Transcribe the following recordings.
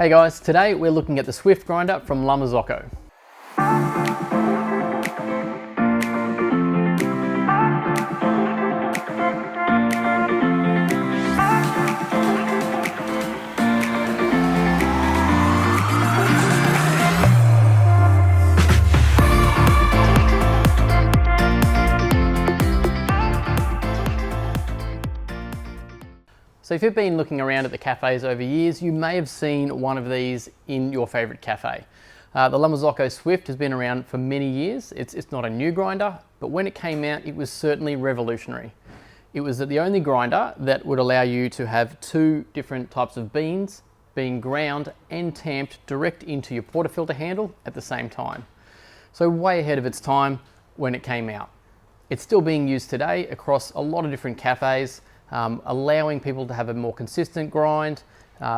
Hey guys, today we're looking at the Swift grinder from Marzocco. So if you've been looking around at the cafes over years, you may have seen one of these in your favourite cafe. The Marzocco Swift has been around for many years. It's not a new grinder, but when it came out, it was certainly revolutionary. It was the only grinder that would allow you to have two different types of beans being ground and tamped direct into your portafilter handle at the same time. So way ahead of its time when it came out. It's still being used today across a lot of different cafes, allowing people to have a more consistent grind,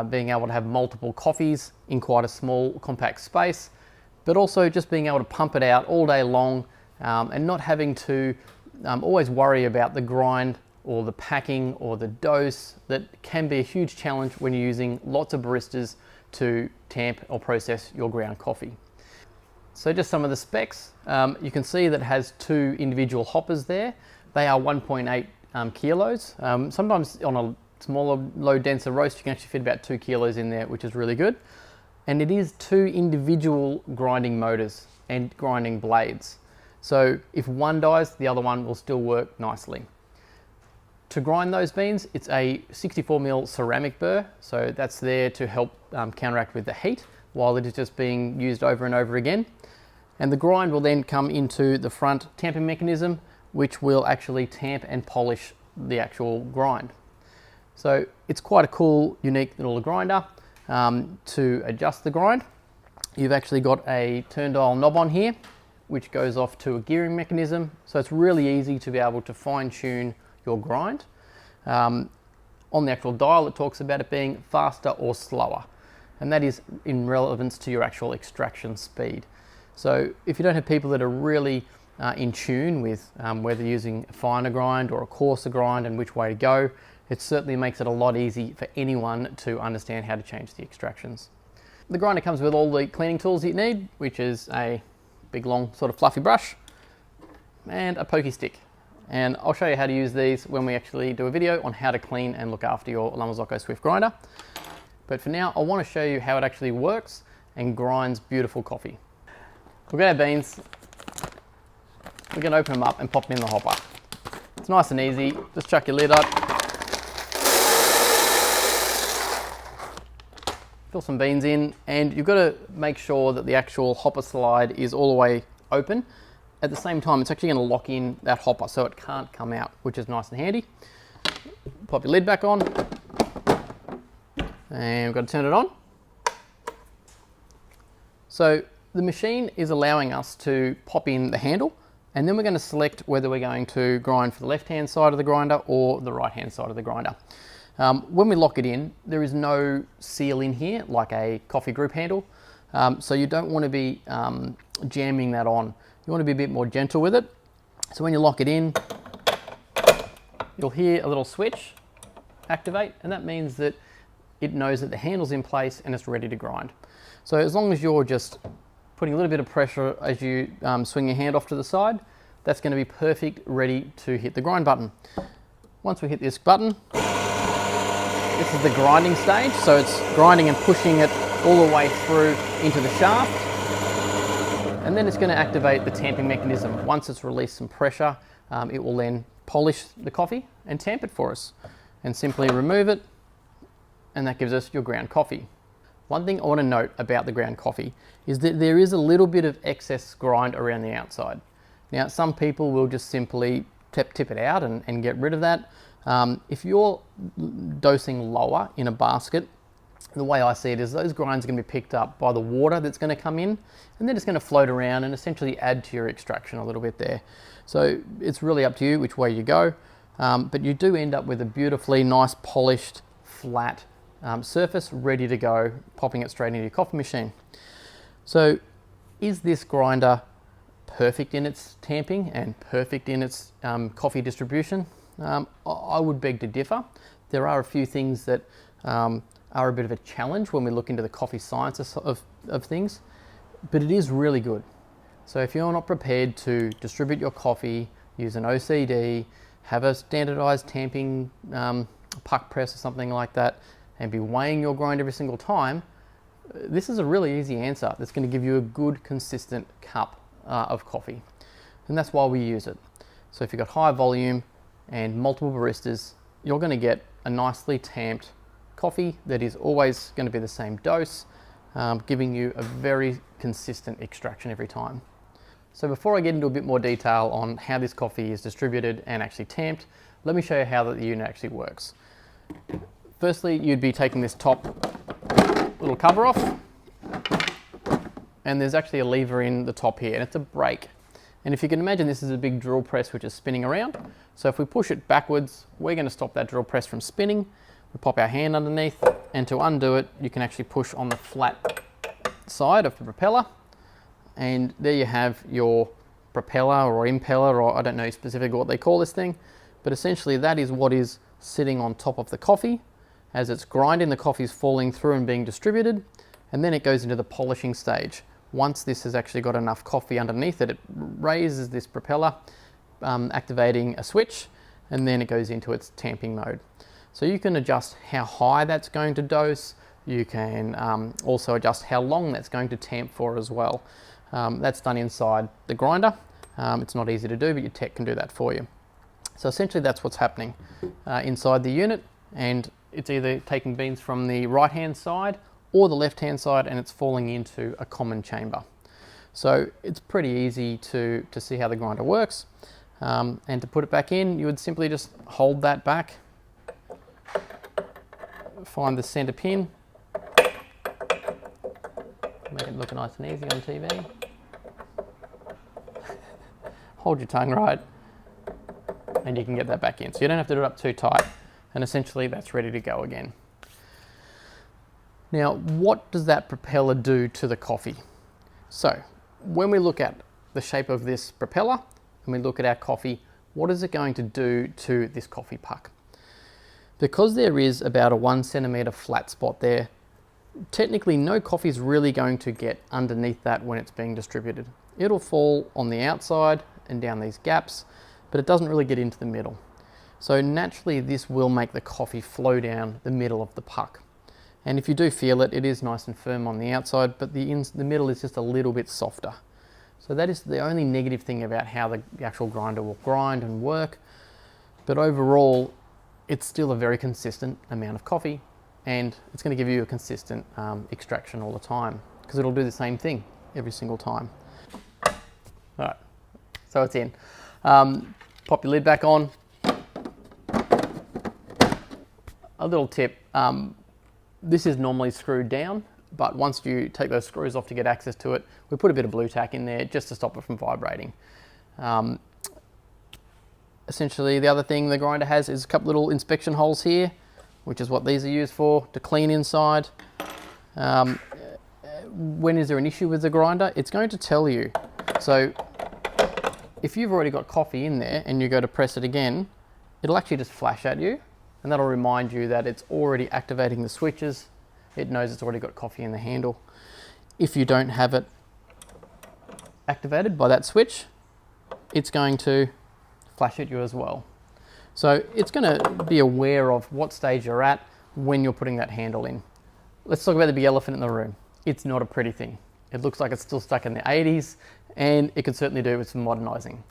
being able to have multiple coffees in quite a small compact space, but also just being able to pump it out all day long and not having to always worry about the grind or the packing or the dose. That can be a huge challenge when you're using lots of baristas to tamp or process your ground coffee. So just some of the specs, you can see that it has two individual hoppers there. They are 1.8 kilos. Sometimes on a smaller, low denser roast, you can actually fit about 2 kilos in there, which is really good. And it is two individual grinding motors and grinding blades. So if one dies, the other one will still work nicely. To grind those beans, it's a 64mm ceramic burr. So that's there to help counteract with the heat while it is just being used over and over again. And the grind will then come into the front tamping mechanism, which will actually tamp and polish the actual grind. So it's quite a cool, unique little grinder. To adjust the grind, you've actually got a turn dial knob on here, which goes off to a gearing mechanism. So it's really easy to be able to fine tune your grind. On the actual dial, it talks about it being faster or slower, and that is in relevance to your actual extraction speed. So if you don't have people that are really in tune with whether using a finer grind or a coarser grind and which way to go, it certainly makes it a lot easy for anyone to understand how to change the extractions. The grinder comes with all the cleaning tools you need, which is a big long sort of fluffy brush and a pokey stick. And I'll show you how to use these when we actually do a video on how to clean and look after your Marzocco Swift grinder. But for now, I want to show you how it actually works and grinds beautiful coffee. We've got our beans. We're going to open them up and pop them in the hopper. It's nice and easy. Just chuck your lid up. Fill some beans in, and you've got to make sure that the actual hopper slide is all the way open. At the same time, it's actually going to lock in that hopper so it can't come out, which is nice and handy. Pop your lid back on, and we've got to turn it on. So the machine is allowing us to pop in the handle, and then we're going to select whether we're going to grind for the left-hand side of the grinder or the right-hand side of the grinder. When we lock it in, there is no seal in here like a coffee group handle, so you don't want to be jamming that on. You want to be a bit more gentle with it. So when you lock it in, you'll hear a little switch activate, and that means that it knows that the handle's in place and it's ready to grind. So as long as you're just putting a little bit of pressure as you swing your hand off to the side, that's going to be perfect, ready to hit the grind button. Once we hit this button, this is the grinding stage, so it's grinding and pushing it all the way through into the shaft, and then it's going to activate the tamping mechanism. Once it's released some pressure, it will then polish the coffee and tamp it for us, and simply remove it, and that gives us your ground coffee. One thing I want to note about the ground coffee is that there is a little bit of excess grind around the outside. Now, some people will just simply tip it out and get rid of that. If you're dosing lower in a basket, the way I see it is those grinds are going to be picked up by the water that's going to come in, and then it's going to float around and essentially add to your extraction a little bit there. So it's really up to you which way you go, but you do end up with a beautifully nice polished flat surface ready to go, popping it straight into your coffee machine. So is this grinder perfect in its tamping and perfect in its coffee distribution? I would beg to differ. There are a few things that are a bit of a challenge when we look into the coffee science of things, but it is really good. So if you're not prepared to distribute your coffee, use an OCD, have a standardized tamping puck press or something like that, and be weighing your grind every single time, this is a really easy answer that's going to give you a good, consistent cup of coffee. And that's why we use it. So if you've got high volume and multiple baristas, you're going to get a nicely tamped coffee that is always going to be the same dose, giving you a very consistent extraction every time. So before I get into a bit more detail on how this coffee is distributed and actually tamped, let me show you how the unit actually works. Firstly, you'd be taking this top little cover off, and there's actually a lever in the top here, and it's a brake. And if you can imagine, this is a big drill press which is spinning around. So if we push it backwards, we're going to stop that drill press from spinning. We pop our hand underneath, and to undo it, you can actually push on the flat side of the propeller, and there you have your propeller or impeller, or I don't know specifically what they call this thing, but essentially that is what is sitting on top of the coffee. As it's grinding, the coffee is falling through and being distributed, and then it goes into the polishing stage. Once this has actually got enough coffee underneath it, it raises this propeller, activating a switch, and then it goes into its tamping mode. So you can adjust how high that's going to dose. You can also adjust how long that's going to tamp for as well. That's done inside the grinder. It's not easy to do, but your tech can do that for you. So essentially that's what's happening inside the unit, and it's either taking beans from the right hand side or the left hand side, and it's falling into a common chamber. So it's pretty easy to see how the grinder works. And to put it back in, you would simply just hold that back, find the center pin, make it look nice and easy on TV. Hold your tongue right, and you can get that back in. So you don't have to do it up too tight, and essentially that's ready to go again. Now, what does that propeller do to the coffee? So when we look at the shape of this propeller and we look at our coffee, what is it going to do to this coffee puck? Because there is about a 1 centimeter flat spot there, technically no coffee is really going to get underneath that when it's being distributed. It'll fall on the outside and down these gaps, but it doesn't really get into the middle. So naturally this will make the coffee flow down the middle of the puck. And if you do feel it, it is nice and firm on the outside, but the middle is just a little bit softer. So that is the only negative thing about how the actual grinder will grind and work. But overall, it's still a very consistent amount of coffee, and it's going to give you a consistent extraction all the time, because it'll do the same thing every single time. All right, so it's in. Pop your lid back on. A little tip, this is normally screwed down, but once you take those screws off to get access to it, we put a bit of blue tack in there just to stop it from vibrating. Essentially, the other thing the grinder has is a couple little inspection holes here, which is what these are used for, to clean inside. When is there an issue with the grinder? It's going to tell you. So if you've already got coffee in there and you go to press it again, it'll actually just flash at you, and that'll remind you that it's already activating the switches. It knows it's already got coffee in the handle. If you don't have it activated by that switch, it's going to flash at you as well. So it's going to be aware of what stage you're at when you're putting that handle in. Let's talk about the big elephant in the room. It's not a pretty thing. It looks like it's still stuck in the 80s, and it could certainly do with some modernising.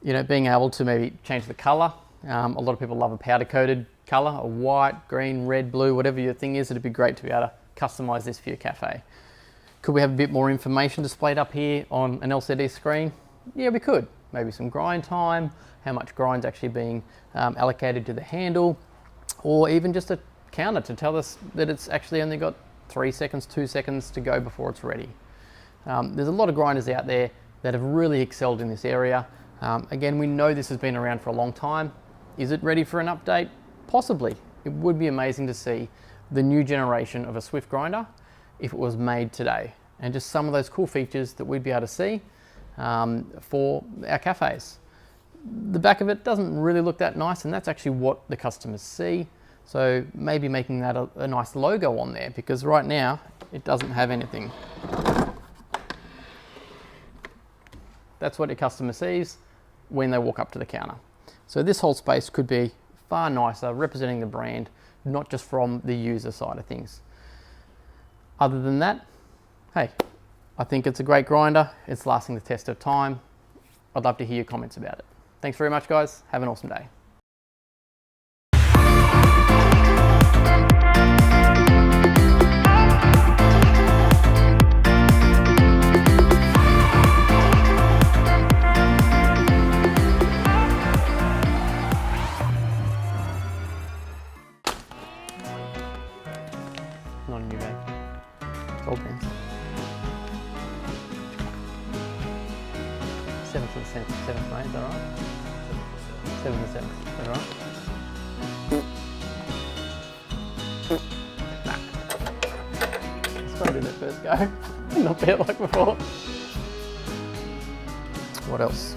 You know, being able to maybe change the colour. A lot of people love a powder coated colour, a white, green, red, blue, whatever your thing is. It'd be great to be able to customise this for your cafe. Could we have a bit more information displayed up here on an LCD screen? Yeah, we could. Maybe some grind time, how much grind's actually being allocated to the handle, or even just a counter to tell us that it's actually only got 3 seconds, 2 seconds to go before it's ready. There's a lot of grinders out there that have really excelled in this area. Again, we know this has been around for a long time. Is it ready for an update? Possibly. It would be amazing to see the new generation of a Swift grinder if it was made today, and just some of those cool features that we'd be able to see for our cafes. The back of it doesn't really look that nice, and that's actually what the customers see. So maybe making that a nice logo on there, because right now it doesn't have anything. That's what your customer sees when they walk up to the counter. So this whole space could be far nicer, representing the brand, not just from the user side of things. Other than that, hey, I think it's a great grinder. It's lasting the test of time. I'd love to hear your comments about it. Thanks very much, guys. Have an awesome day. Not a new bag. It's old pens. 7th and 7th, mate, is that right? 7th and 7th, is that right? Nah. Let's try to do that first go. Not bad like before. What else?